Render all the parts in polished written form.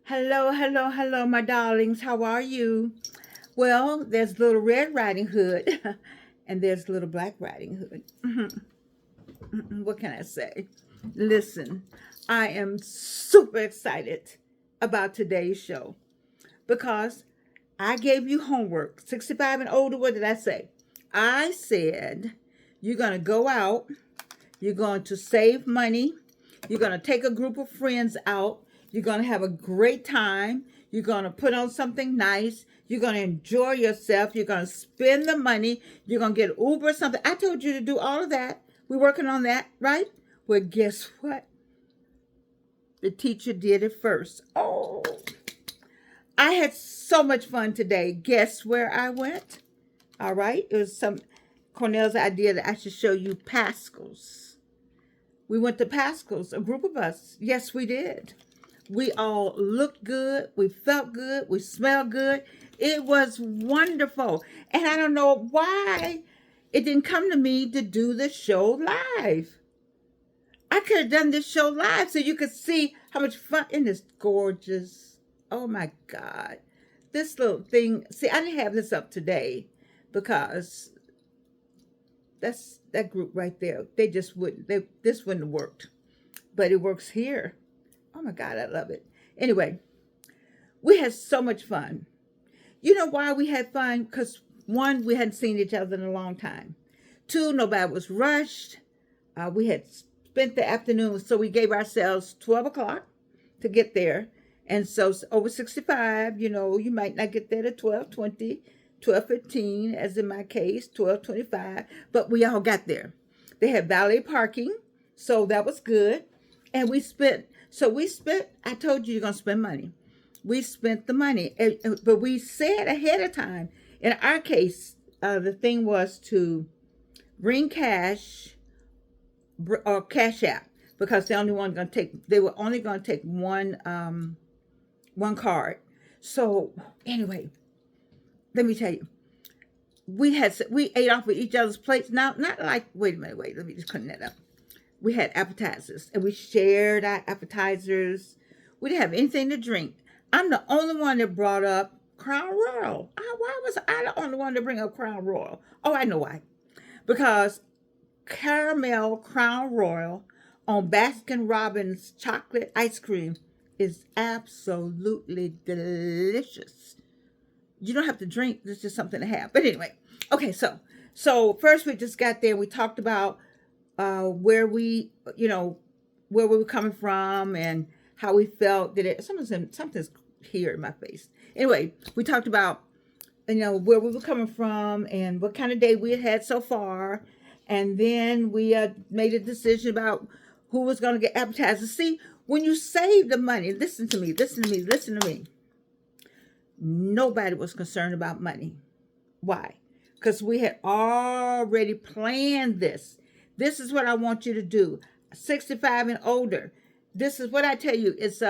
Hello, hello, hello, my darlings. How are you? Well, there's little Red Riding Hood and there's little Black Riding Hood. What can I say? Listen, I am super excited about today's show because I gave you homework. 65 and older, what did I say? I said you're going to go out, you're going to save money, you're going to take a group of friends out, you're going to have a great time, you're going to put on something nice, you're going to enjoy yourself, you're going to spend the money, you're going to get Uber or something. I told you to do all of that. We're working on that, right? Well, guess what? The teacher did it first. Oh, I had so much fun today. Guess where I went? All right. It was Cornell's idea that I should show you Pascal's. We went to Pascal's, a group of us. Yes, we did. We all looked good. We felt good. We smelled good. It was wonderful. And I don't know why it didn't come to me to do the show live. I could have done this show live so you could see how much fun. And it's gorgeous. Oh my God. This little thing. See, I didn't have this up today because that's that group right there. They just wouldn't. This wouldn't have worked. But it works here. Oh my God, I love it. Anyway, we had so much fun. You know why we had fun? Because one, we hadn't seen each other in a long time. Two, nobody was rushed. We had spent the afternoon, so we gave ourselves 12 o'clock to get there. And so over 65, you might not get there at 12:20, 12:15, as in my case, 12:25, but we all got there. They had valet parking, so that was good. And I told you you're going to spend money. We spent the money, but we said ahead of time. In our case, the thing was to bring cash or Cash App because they were only going to take one card. So anyway, let me tell you, we ate off of each other's plates. Now, not like, wait a minute, let me just clean that up. We had appetizers and we shared our appetizers. We didn't have anything to drink. I'm the only one that brought up Crown Royal. Why was I the only one to bring up Crown Royal? Oh, I know why. Because caramel Crown Royal on Baskin Robbins chocolate ice cream is absolutely delicious. You don't have to drink. It's just something to have. But anyway, okay. So first we just got there. We talked about where where we were coming from and how we felt. Something's here in my face. Anyway, we talked about where we were coming from and what kind of day we had so far, and then we made a decision about who was going to get appetizers. See, when you save the money, listen to me, listen to me, listen to me. Nobody was concerned about money. Why? Because we had already planned this. This is what I want you to do. 65 and older. This is what I tell you. It's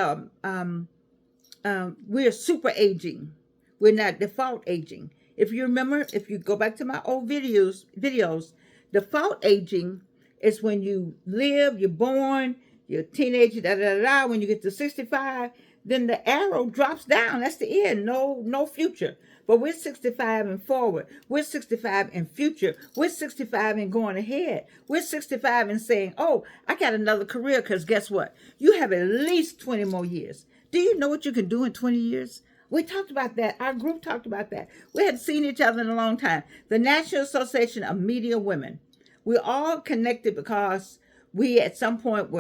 we're super aging. We're not default aging. If you remember, if you go back to my old videos, default aging is when you live, you're born, you're a teenager, da da da. When you get to 65, then the arrow drops down. That's the end. No future. But we're 65 and forward. We're 65 and future. We're 65 and going ahead. We're 65 and saying, oh, I got another career, because guess what? You have at least 20 more years. Do you know what you can do in 20 years? We talked about that. Our group talked about that. We hadn't seen each other in a long time. The National Association of Media Women. We're all connected because we at some point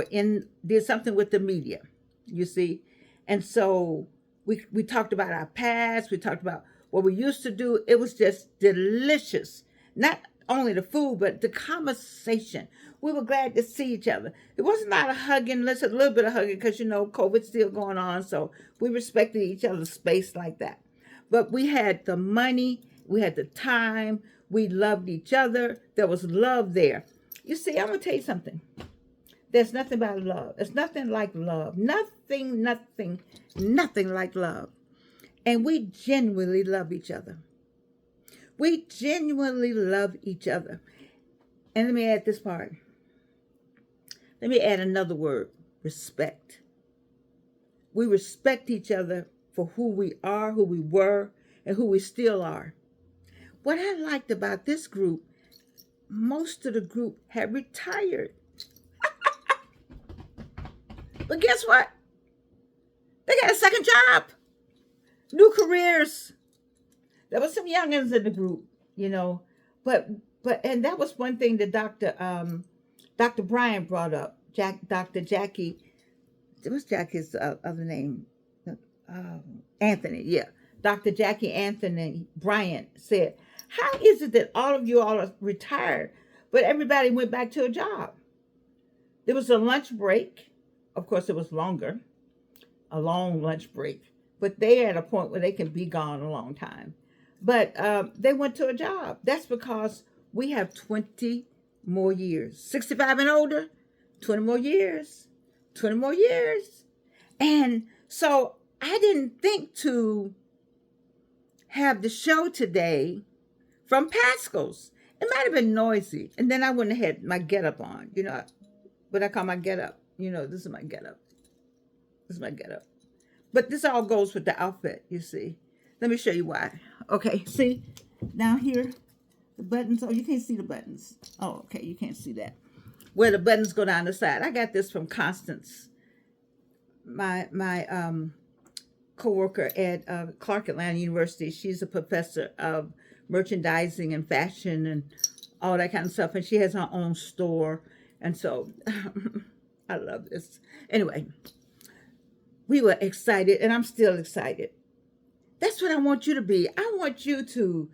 did something with the media, you see. And so we talked about our past. We talked about what we used to do. It was just delicious. Not only the food, but the conversation. We were glad to see each other. It wasn't a lot of hugging. Let's a little bit of hugging because, COVID's still going on. So we respected each other's space like that. But we had the money. We had the time. We loved each other. There was love there. You see, I'm going to tell you something. There's nothing about love. There's nothing like love. Nothing like love. And we genuinely love each other. We genuinely love each other. And let me add this part. Let me add another word. Respect. We respect each other for who we are, who we were, and who we still are. What I liked about this group, most of the group had retired. But guess what? They got a second job, new careers. There was some youngins in the group, you know, but and that was one thing that Dr. Bryant brought up. Dr. Jackie, what's Jackie's other name? Anthony, yeah. Dr. Jackie Anthony Bryant said, "How is it that all of you all are retired, but everybody went back to a job?" There was a lunch break. Of course, it was longer, a long lunch break, but they're at a point where they can be gone a long time. But they went to a job. That's because we have 20 more years. 65 and older, 20 more years, 20 more years. And so I didn't think to have the show today from Pascal's. It might have been noisy. And then I wouldn't have had my getup on, you know, what I call my getup. You know, this is my getup. This is my getup. But this all goes with the outfit, you see. Let me show you why. Okay, see, down here, the buttons. Oh, you can't see the buttons. Oh, okay, you can't see that. Where the buttons go down the side. I got this from Constance, my co-worker at Clark Atlanta University. She's a professor of merchandising and fashion and all that kind of stuff. And she has her own store. And so I love this. Anyway, we were excited, and I'm still excited. That's what I want you to be. I want you to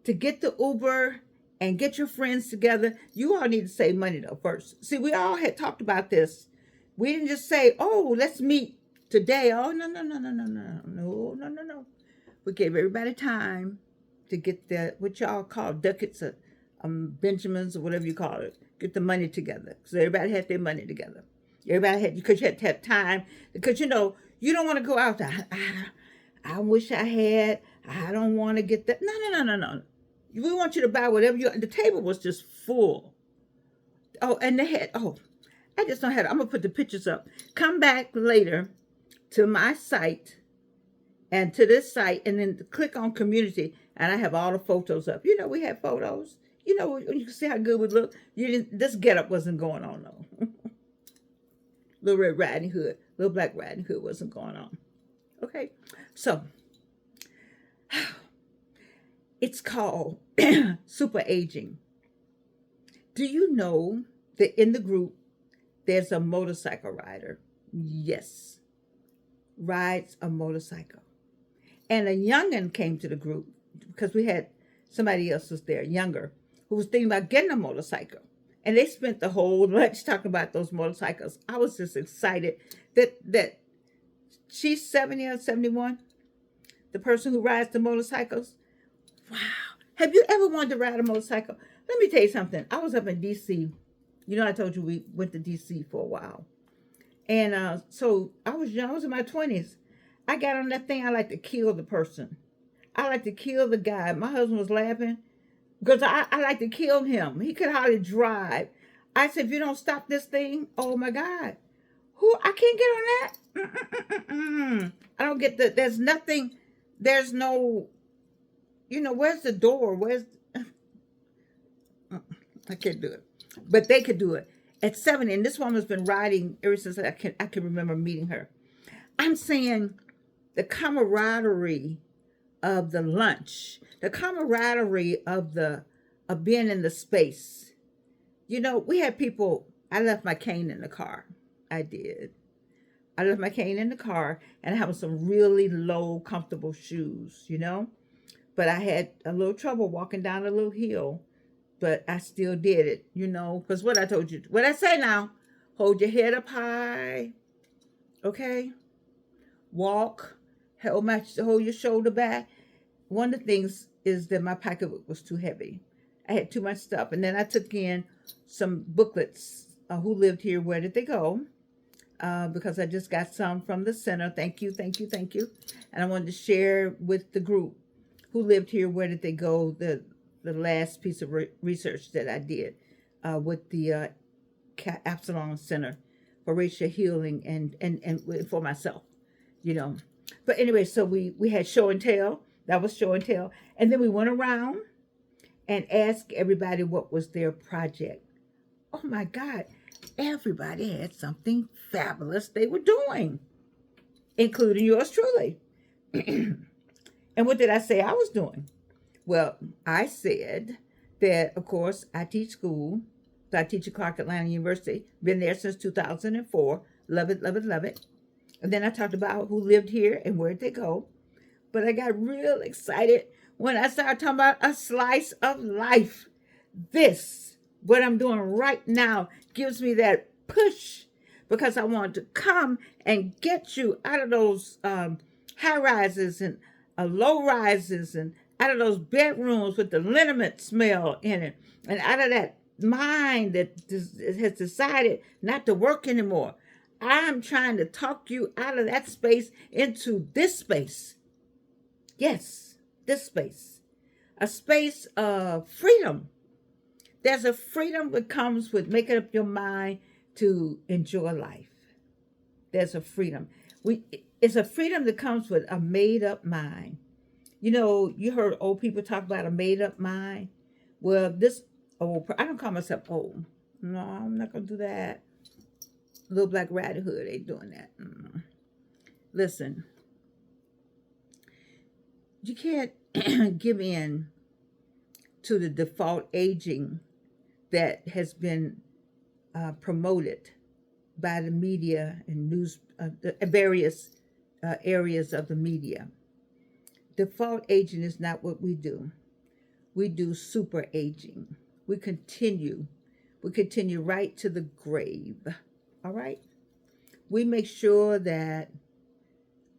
get the Uber and get your friends together. You all need to save money though first. See, we all had talked about this. We didn't just say, "Oh, let's meet today." Oh, no, no, no, no, no, no, no, no, no, no. We gave everybody time to get the what y'all call ducats, Benjamins, or whatever you call it. Get the money together, because everybody had their money together. Everybody had, because you had to have time, because you know you don't want to go out there. I wish I had. I don't want to get that. No, no, no, no, no. We want you to buy whatever you. The table was just full. Oh, and they had. Oh, I just don't have. I'm gonna put the pictures up. Come back later to my site and to this site, and then click on community, and I have all the photos up. You know, we had photos. You know, you can see how good we look. You didn't. This getup wasn't going on though. Little Red Riding Hood, Little Black Riding Hood wasn't going on. Okay, so it's called super aging. Do you know that in the group there's a motorcycle rider? Yes, rides a motorcycle. And a youngin came to the group because we had somebody else was there, younger, who was thinking about getting a motorcycle. And they spent the whole lunch talking about those motorcycles. I was just excited that she's 70 or 71, the person who rides the motorcycles. Wow. Have you ever wanted to ride a motorcycle? Let me tell you something. I was up in D.C. You know, I told you we went to D.C. for a while. And so I was young. I was in my 20s. I got on that thing. I like to kill the person. I like to kill the guy. My husband was laughing because I like to kill him. He could hardly drive. I said, if you don't stop this thing, oh my God. I can't get on that. I don't get there's nothing, there's no, you know, where's the door? I can't do it. But they could do it. At 70, and this woman's been riding ever since I can remember meeting her. I'm saying the camaraderie of the lunch, the camaraderie of being in the space. You know, we had people, I left my cane in the car. I did. I left my cane in the car, and I have some really low, comfortable shoes, you know. But I had a little trouble walking down a little hill, but I still did it, you know, because what I told you, what I say now, hold your head up high, okay? Walk, hold your shoulder back. One of the things is that my pocketbook was too heavy. I had too much stuff. And then I took in some booklets. Who lived here? Where did they go? Because I just got some from the center. Thank you, thank you, thank you. And I wanted to share with the group who lived here. Where did they go? The last piece of research that I did with the Absalom Center for Racial Healing and for myself. you know. But anyway, so we had show and tell. That was show and tell. And then we went around and asked everybody what was their project. Oh my God, everybody had something fabulous they were doing, including yours truly. And what did I say I was doing? Well, I said that, of course, I teach school. So I teach at Clark Atlanta University. Been there since 2004. Love it, love it, love it. And then I talked about who lived here and where'd they go. But I got real excited when I started talking about a slice of life. This, what I'm doing right now, gives me that push because I want to come and get you out of those high rises and low rises and out of those bedrooms with the liniment smell in it and out of that mind that has decided not to work anymore. I'm trying to talk you out of that space into this space. Yes, this space. A space of freedom. There's a freedom that comes with making up your mind to enjoy life. There's a freedom. It's a freedom that comes with a made up mind. You know, you heard old people talk about a made up mind. Well, this old, I don't call myself old. No, I'm not going to do that. Little Black Riding Hood ain't doing that. Listen, you can't give in to the default aging that has been promoted by the media and news, various areas of the media. Default aging is not what we do. We do super aging. We continue right to the grave. All right? We make sure that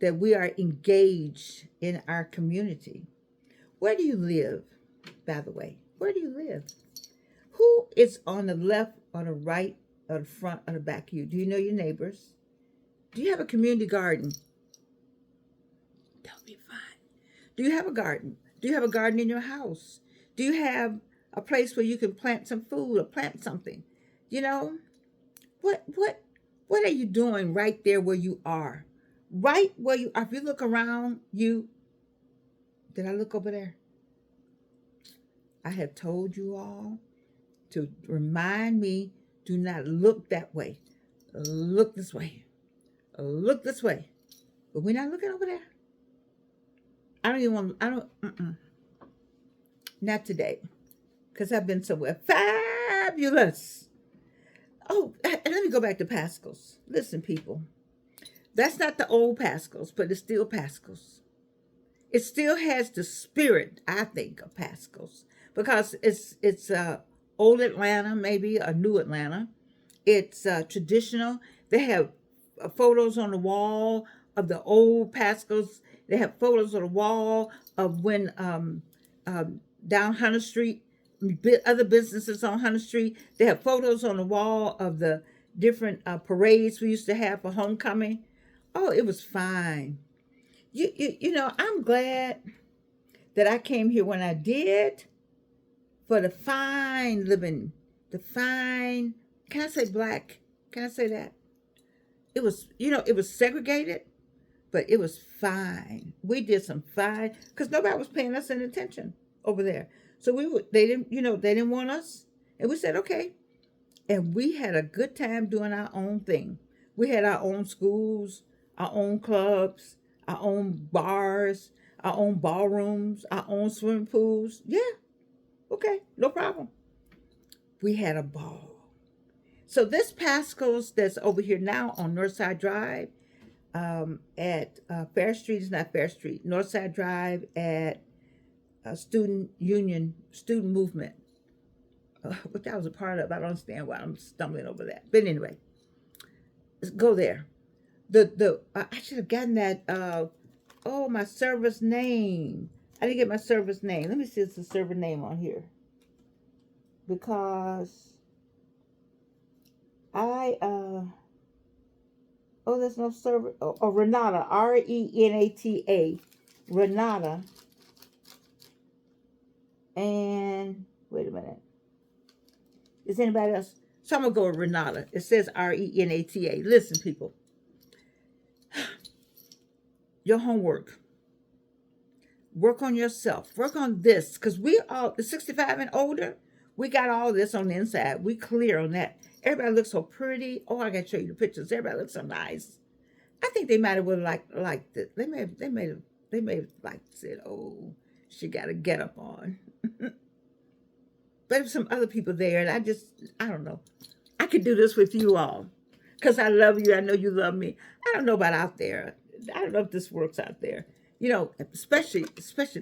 we are engaged in our community. Where do you live, by the way? Where do you live? Who is on the left or the right or the front or the back of you? Do you know your neighbors? Do you have a community garden? That'll be fine. Do you have a garden? Do you have a garden in your house? Do you have a place where you can plant some food or plant something? You know, what are you doing right there where you are? Right where you are. If you look around you, did I look over there? I have told you all to remind me, do not look that way. Look this way. Look this way. But we're not looking over there. I don't even want, I don't, not today. Because I've been somewhere fabulous. Oh, and let me go back to Pascal's. Listen, people. That's not the old Pascal's, but it's still Pascal's. It still has the spirit, I think, of Pascal's. Because it's old Atlanta, maybe, a new Atlanta. It's traditional. They have photos on the wall of the old Pascal's. They have photos on the wall of when down Hunter Street, other businesses on Hunter Street. They have photos on the wall of the different parades we used to have for homecoming. Oh, it was fine. You know, I'm glad that I came here when I did for the fine living, the fine, can I say black? Can I say that? It was, you know, it was segregated, but it was fine. We did some fine, because nobody was paying us any attention over there. So they didn't want us. And we said, okay. And we had a good time doing our own thing. We had our own schools, our own clubs, our own bars, our own ballrooms, our own swimming pools. Yeah, okay, no problem. We had a ball. So this Pascal's that's over here now on Northside Drive at Fair Street, is not Fair Street, Northside Drive at Student Union, Student Movement, which I was a part of. I don't understand why I'm stumbling over that. But anyway, let's go there. I should have gotten that. My server's name. I didn't get my server's name. Let me see if it's the server name on here. Because there's no server. Renata, Renata, Renata. And wait a minute. Is anybody else? So I'm gonna go with Renata. It says Renata. Listen, people. your homework. Work on yourself. Work on this. Because we all, the 65 and older, we got all this on the inside. We clear on that. Everybody looks so pretty. Oh, I gotta show you the pictures. Everybody looks so nice. I think they might have would liked it. They may have liked said, oh, she got a get up on. But there's some other people there, and I don't know. I could do this with you all. Because I love you. I know you love me. I don't know about out there. I don't know if this works out there. Especially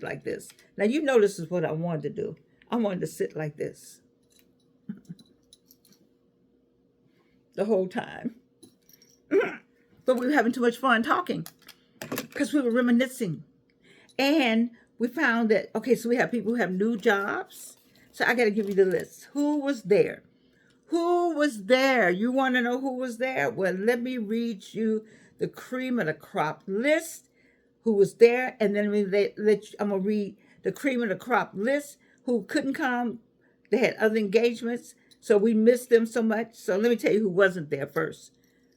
like this. Now you know this is what I wanted to do. I wanted to sit like this the whole time. But we were having too much fun talking because we were reminiscing. And we found that, okay, so we have people who have new jobs. So I got to give you the list. Who was there? Who was there? You want to know who was there? Well, let me read you the cream of the crop list who was there. And then I'm going to read the cream of the crop list who couldn't come. They had other engagements. So we missed them so much. So let me tell you who wasn't there first.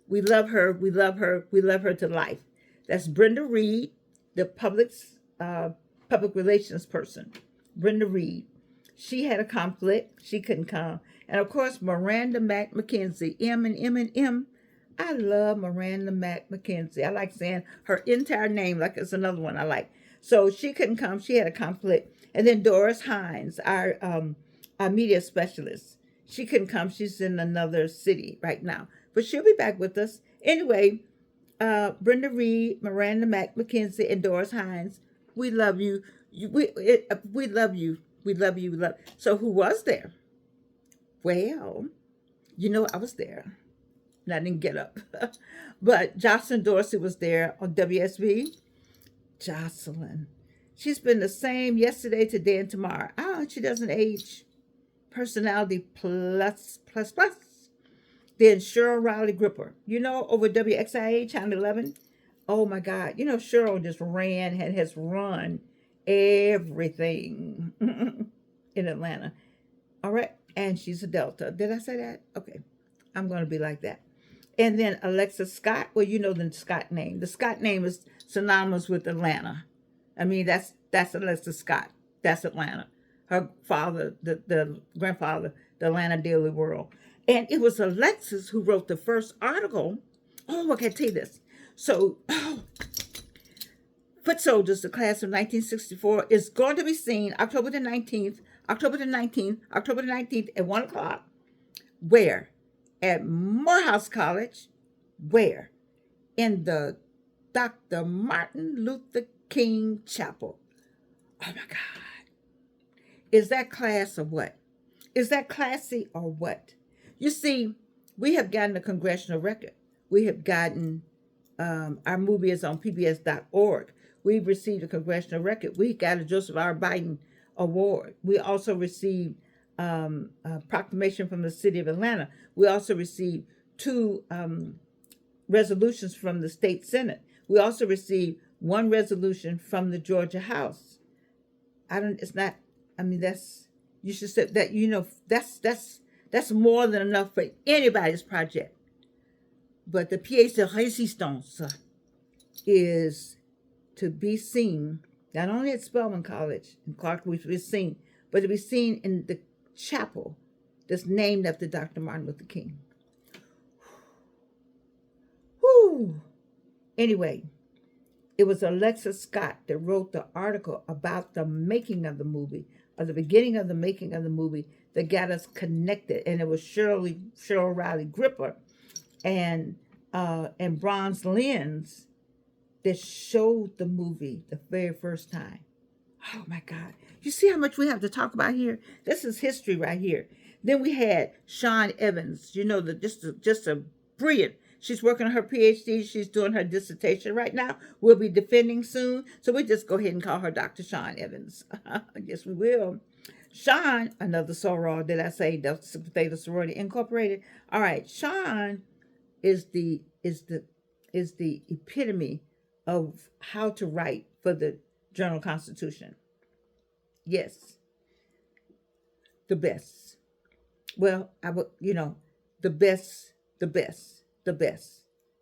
We love her. We love her. We love her to life. That's Brenda Reed, the public relations person. Brenda Reed. She had a conflict. She couldn't come. And of course, Miranda Mack McKenzie, M and M and M. I love Miranda Mack McKenzie. I like saying her entire name like it's another one I like. So she couldn't come. She had a conflict. And then Doris Hines, our media specialist. She couldn't come. She's in another city right now. But she'll be back with us. Anyway, Brenda Reed, Miranda Mack McKenzie, and Doris Hines, we love you. We love you. We love you. So who was there? Well, I was there. And I didn't get up. But Jocelyn Dorsey was there on WSB. Jocelyn. She's been the same yesterday, today, and tomorrow. She doesn't age. Personality plus. Then Cheryl Riley Gripper. Over WXIA, Channel 11. Oh, my God. Cheryl just ran and has run everything in Atlanta. All right. And she's a Delta. Did I say that? Okay. I'm going to be like that. And then Alexa Scott. Well, you know the Scott name. The Scott name is synonymous with Atlanta. I mean, that's Alexa Scott. That's Atlanta. Her father, the grandfather, the Atlanta Daily World. And it was Alexis who wrote the first article. Oh, I can't tell you this. So, Foot Soldiers, the class of 1964, is going to be seen October the 19th at 1 o'clock. Where? At Morehouse College. Where? In the Dr. Martin Luther King Chapel. Oh, my God. Is that class or what? Is that classy or what? You see, we have gotten a congressional record. We have gotten, our movie is on pbs.org. We've received a congressional record. We got a Joseph R. Biden Award. We also received a proclamation from the city of Atlanta. We also received 2 resolutions from the state Senate. We also received 1 resolution from the Georgia House. You should say that, that's more than enough for anybody's project. But the pièce de résistance is to be seen, not only at Spelman College in Clark, to be seen, but to be seen in the chapel that's named after Dr. Martin Luther King. Whew. Anyway, it was Alexa Scott that wrote the article about the making of the movie, or the beginning of the making of the movie, that got us connected. And it was Cheryl Riley Gripper and Bronze Lens that showed the movie the very first time. Oh my God. You see how much we have to talk about here? This is history right here. Then we had Sean Evans, just a brilliant. She's working on her PhD. She's doing her dissertation right now. We'll be defending soon. So we just go ahead and call her Dr. Sean Evans. Yes, we will. Sean, another soror, did I say Delta Theta Sorority Incorporated? All right, Sean is the epitome of how to write for the Journal Constitution. Yes, the best. Well, the best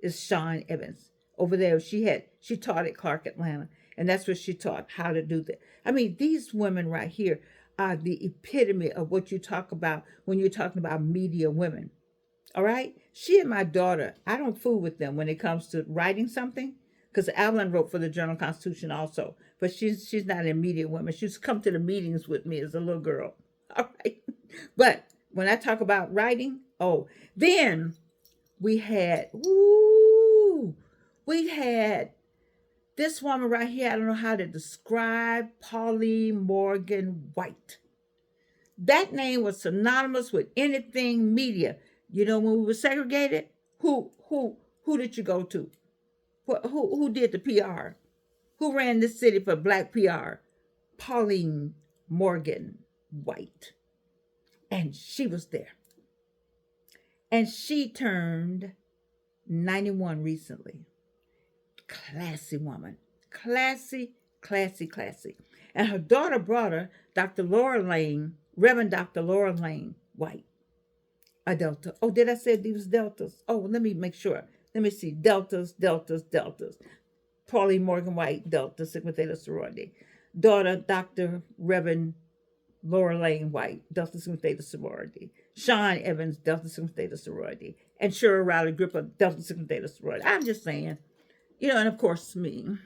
is Sean Evans. over there. She taught at Clark Atlanta, and that's what she taught how to do that. I mean, these women right here are the epitome of what you talk about when you're talking about media women. All right. She and my daughter, I don't fool with them when it comes to writing something. Because Evelyn wrote for the Journal Constitution also. But she's not a media woman. She's come to the meetings with me as a little girl. All right. But when I talk about writing, oh, then we had, ooh, we had this woman right here. I don't know how to describe Polly Morgan White. That name was synonymous with anything media. You know, when we were segregated, who did you go to? Who did the PR? Who ran this city for Black PR? Pauline Morgan White. And she was there. And she turned 91 recently. Classy woman. Classy, classy, classy. And her daughter brought her Dr. Laura Lane, Reverend Dr. Laura Lane White. A Delta. Oh, did I say these Deltas? Oh, let me make sure. Let me see. Deltas, Deltas, Deltas. Pauline Morgan White, Delta Sigma Theta Sorority. Daughter, Dr. Reverend Laura Lane White, Delta Sigma Theta Sorority. Sean Evans, Delta Sigma Theta Sorority. And Cheryl Riley Gripper, Delta Sigma Theta Sorority. I'm just saying. You know, and of course, me.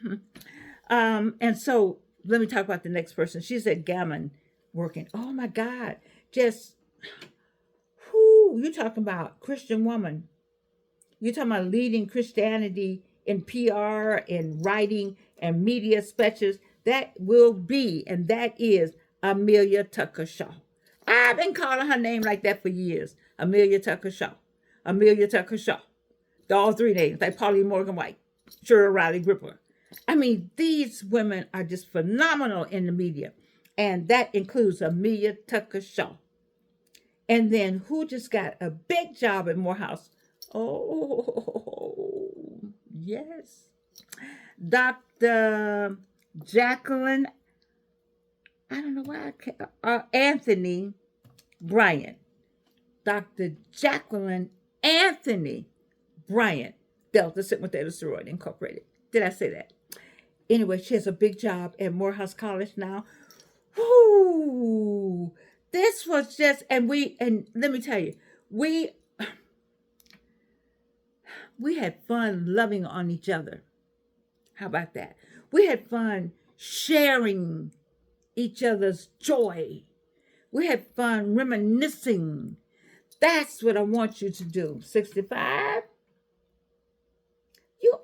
And so, let me talk about the next person. She's at Gammon working. Oh, my God. Just... you talking about Christian woman. You're talking about leading Christianity in PR and writing and media specials. That will be, and that is Amelia Tucker Shaw. I've been calling her name like that for years. Amelia Tucker Shaw. Amelia Tucker Shaw. All three names, like Pauline Morgan White, Cheryl Riley Gripper. I mean, these women are just phenomenal in the media. And that includes Amelia Tucker Shaw. And then who just got a big job at Morehouse? Oh, yes. Dr. Jacqueline, I don't know why I can't, Anthony Bryant. Dr. Jacqueline Anthony Bryant, Delta Sigma Theta Sorority Incorporated. Did I say that? Anyway, she has a big job at Morehouse College now. Whoo! This was just, and let me tell you, we had fun loving on each other. How about that? We had fun sharing each other's joy. We had fun reminiscing. That's what I want you to do. 65?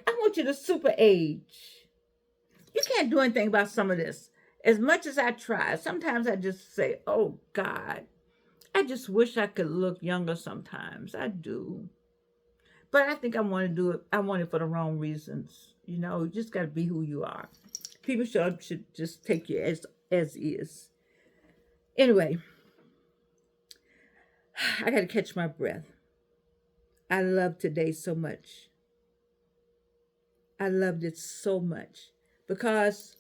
I want you to super age. You can't do anything about some of this. As much as I try, sometimes I just say, oh God, I just wish I could look younger sometimes. I do. But I think I want to do it. I want it for the wrong reasons. You know, you just got to be who you are. People should just take you as is. Anyway, I got to catch my breath. I love today so much. I loved it so much because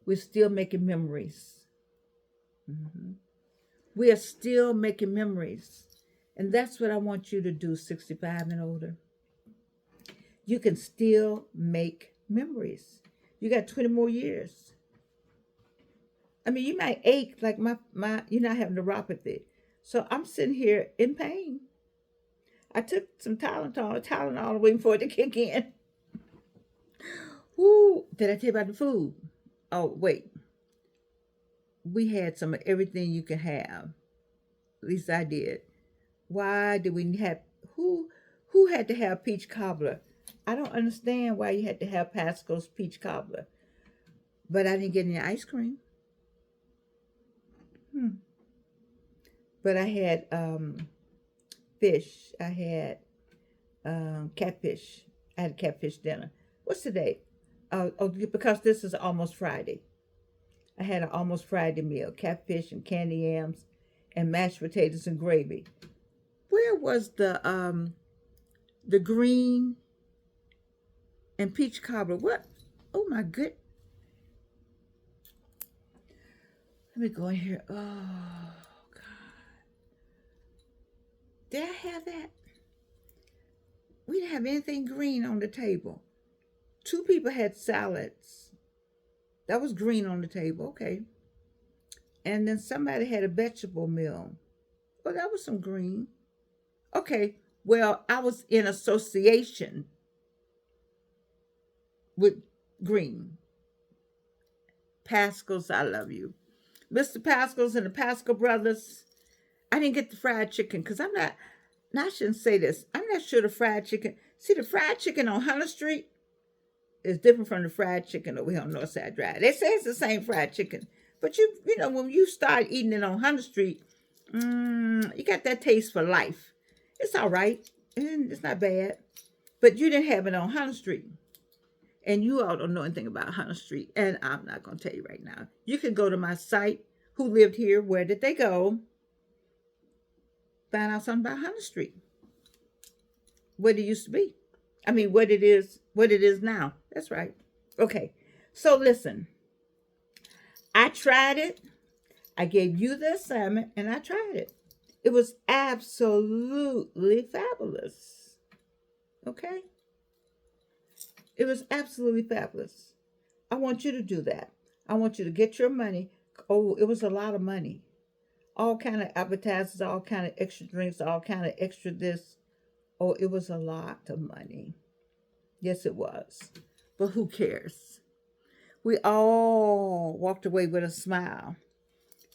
we're still making memories. Mm-hmm. We are still making memories. And that's what I want you to do, 65 and older. You can still make memories. You got 20 more years. I mean, you might ache like you're not having neuropathy. So I'm sitting here in pain. I took some Tylenol waiting for it to kick in. Woo! Did I tell you about the food? Oh, wait. We had some of everything you can have. At least I did. Why did we have... Who had to have peach cobbler? I don't understand why you had to have Pasco's peach cobbler. But I didn't get any ice cream. But I had fish. I had catfish. I had catfish dinner. What's today? Because this is almost Friday. I had an almost Friday meal. Catfish and candy yams and mashed potatoes and gravy. Where was the green and peach cobbler? What? Oh my good. Let me go in here. Oh God. Did I have that? We didn't have anything green on the table. Two people had salads. That was green on the table. Okay. And then somebody had a vegetable meal. Oh, that was some green. Okay. Well, I was in association with green. Pascal's, I love you. Mr. Pascal's and the Pascal brothers. I didn't get the fried chicken because I'm not, now I shouldn't say this. I'm not sure the fried chicken. See, the fried chicken on Hunter Street is different from the fried chicken over here on Northside Drive. They say it's the same fried chicken. But you know, when you start eating it on Hunter Street, you got that taste for life. It's all right. And it's not bad. But you didn't have it on Hunter Street. And you all don't know anything about Hunter Street. And I'm not going to tell you right now. You can go to my site. Who lived here? Where did they go? Find out something about Hunter Street. What it used to be. I mean, what it is now. That's right. Okay. So listen. I tried it. I gave you the assignment and I tried it. It was absolutely fabulous. Okay? It was absolutely fabulous. I want you to do that. I want you to get your money. Oh, it was a lot of money. All kind of appetizers, all kind of extra drinks, all kind of extra this. Oh, it was a lot of money. Yes, it was. But who cares? We all walked away with a smile.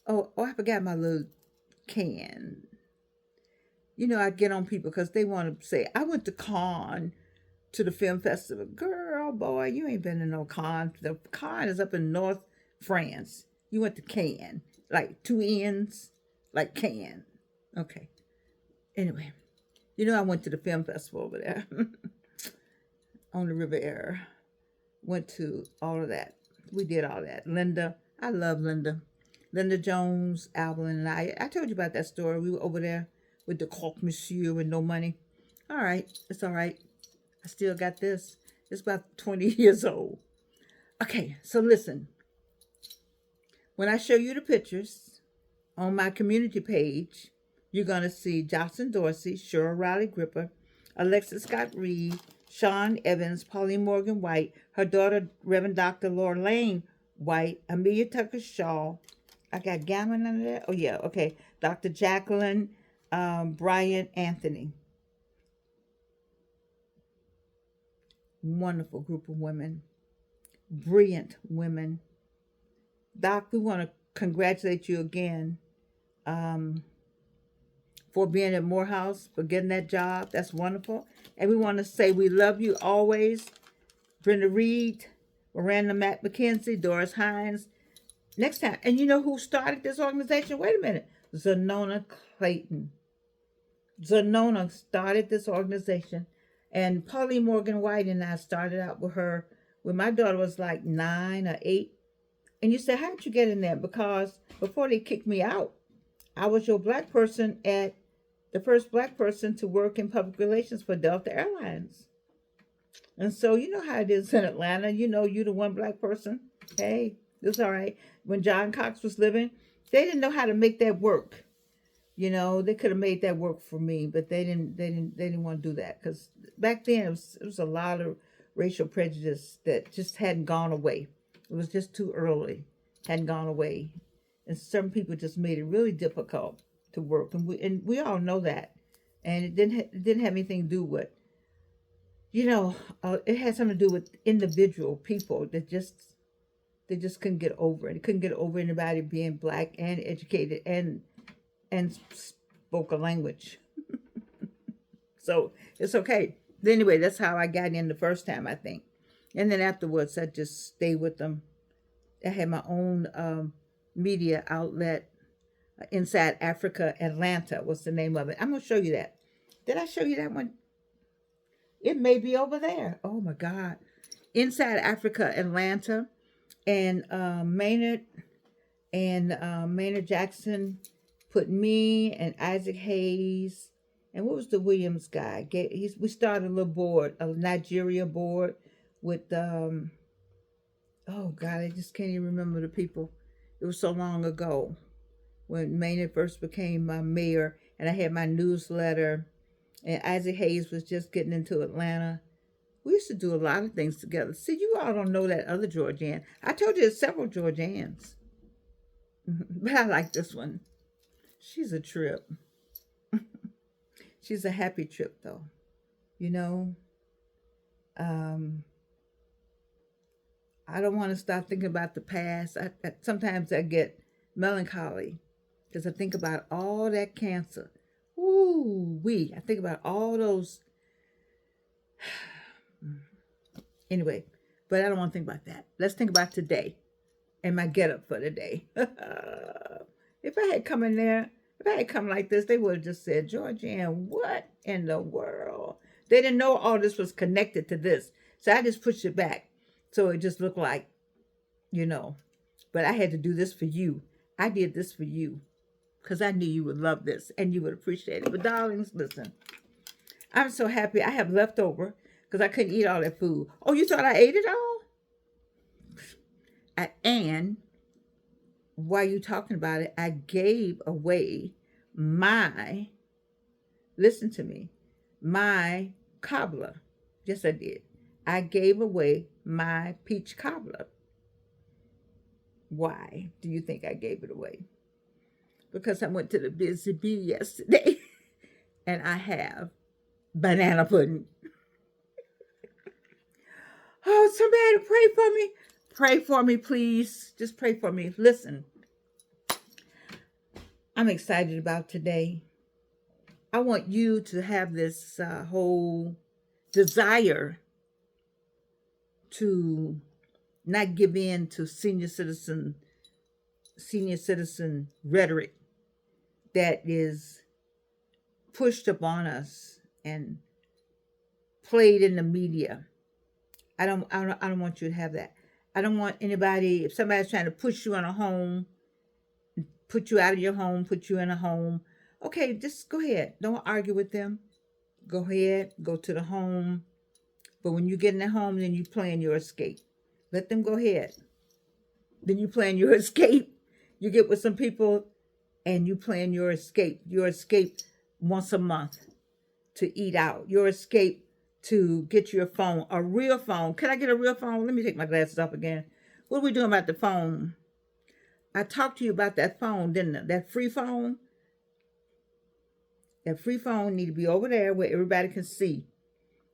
Oh, I forgot my little can. You know, I get on people because they want to say, I went to Cannes to the film festival. Girl, boy, you ain't been to no Cannes. The Cannes is up in North France. You went to Cannes. Like two N's, like Cannes. Okay. Anyway, you know I went to the film festival over there on the Riviera. Went to all of that. We did all that. Linda, I love Linda. Linda Jones, Alvin, and I told you about that story. We were over there with the croque monsieur with no money. All right, it's all right. I still got this. It's about 20 years old. Okay, so listen. When I show you the pictures on my community page, you're going to see Jocelyn Dorsey, Cheryl Riley Gripper, Alexis Scott Reed, Sean Evans, Pauline Morgan White, her daughter, Reverend Dr. Laura Lane White, Amelia Tucker Shaw. I got Gammon under there. Oh, yeah, okay. Dr. Jacqueline Bryant Anthony. Wonderful group of women. Brilliant women. Doc, we want to congratulate you again for being at Morehouse, for getting that job. That's wonderful. And we want to say we love you always. Brenda Reed, Miranda Matt McKenzie, Doris Hines. Next time. And you know who started this organization? Wait a minute. Zanona Clayton. Zanona started this organization. And Pauline Morgan White and I started out with her when my daughter was like 9 or 8. And you say, how'd you get in there? Because before they kicked me out, I was your black person at the first black person to work in public relations for Delta Airlines. And so you know how it is in Atlanta. You know you the one black person. Hey, it's all right. When John Cox was living, they didn't know how to make that work. You know, they could have made that work for me, but they didn't want to do that because back then it was a lot of racial prejudice that just hadn't gone away. It was just too early, hadn't gone away, and some people just made it really difficult to work, and we all know that, and it didn't have anything to do with, you know, it had something to do with individual people that they just couldn't get over it. They couldn't get over anybody being black and educated and spoke a language. So it's okay. But anyway, that's how I got in the first time, I think. And then afterwards, I just stayed with them. I had my own media outlet, Inside Africa Atlanta was the name of it. I'm going to show you that. Did I show you that one? It may be over there. Oh, my God. Inside Africa Atlanta. And Maynard Jackson put me and Isaac Hayes. And what was the Williams guy? We started a little board, a Nigeria board with, oh God, I just can't even remember the people. It was so long ago when Maynard first became my mayor, and I had my newsletter, And Isaac Hayes was just getting into Atlanta. We used to do a lot of things together. See, you all don't know that other Georgianne. I told you there's several Georgiannes, but I like this one. She's a trip. She's a happy trip, though. You know, um, I don't want to stop thinking about the past. Sometimes I get melancholy because I think about all that cancer. Ooh, I think about all those. Anyway, but I don't want to think about that. Let's think about today and my get up for the day. If I had come in there, if I had come like this, they would have just said, Georgianne, what in the world? They didn't know all this was connected to this. So I just pushed it back. So it just looked like, you know, but I had to do this for you. I did this for you because I knew you would love this and you would appreciate it. But darlings, listen, I'm so happy I have leftover because I couldn't eat all that food. Oh, you thought I ate it all? And while you talking about it, I gave away my, listen to me, my cobbler. Yes, I did. I gave away my peach cobbler. Why do you think I gave it away? Because I went to the Busy Bee yesterday and I have banana pudding. Oh, somebody pray for me. Pray for me, please. Just pray for me. Listen, I'm excited about today. I want you to have this whole desire to not give in to senior citizen rhetoric that is pushed upon us and played in the media. I don't want you to have that. I don't want anybody, if somebody's trying to push you in a home, put you out of your home, put you in a home, okay, just go ahead. Don't argue with them. Go ahead, go to the home. But when you get in the home, then you plan your escape. Let them go ahead. Then you plan your escape. You get with some people and you plan your escape. Your escape once a month to eat out. Your escape to get your phone, a real phone. Can I get a real phone? Let me take my glasses off again. What are we doing about the phone? I talked to you about that phone, didn't I? That free phone. That free phone need to be over there where everybody can see.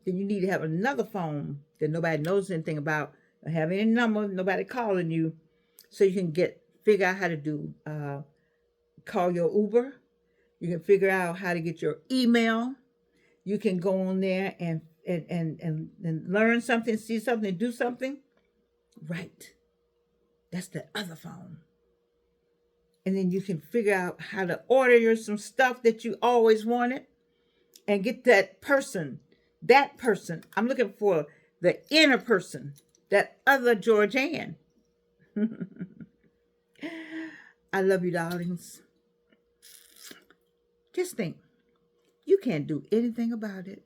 Then you need to have another phone that nobody knows anything about. Don't have any number, nobody calling you. So you can figure out how to do, call your Uber. You can figure out how to get your email. You can go on there and learn something, see something, do something. Right. That's the other phone. And then you can figure out how to order some stuff that you always wanted and get that person. I'm looking for the inner person, that other Georgianne. I love you, darlings. Just think, you can't do anything about it.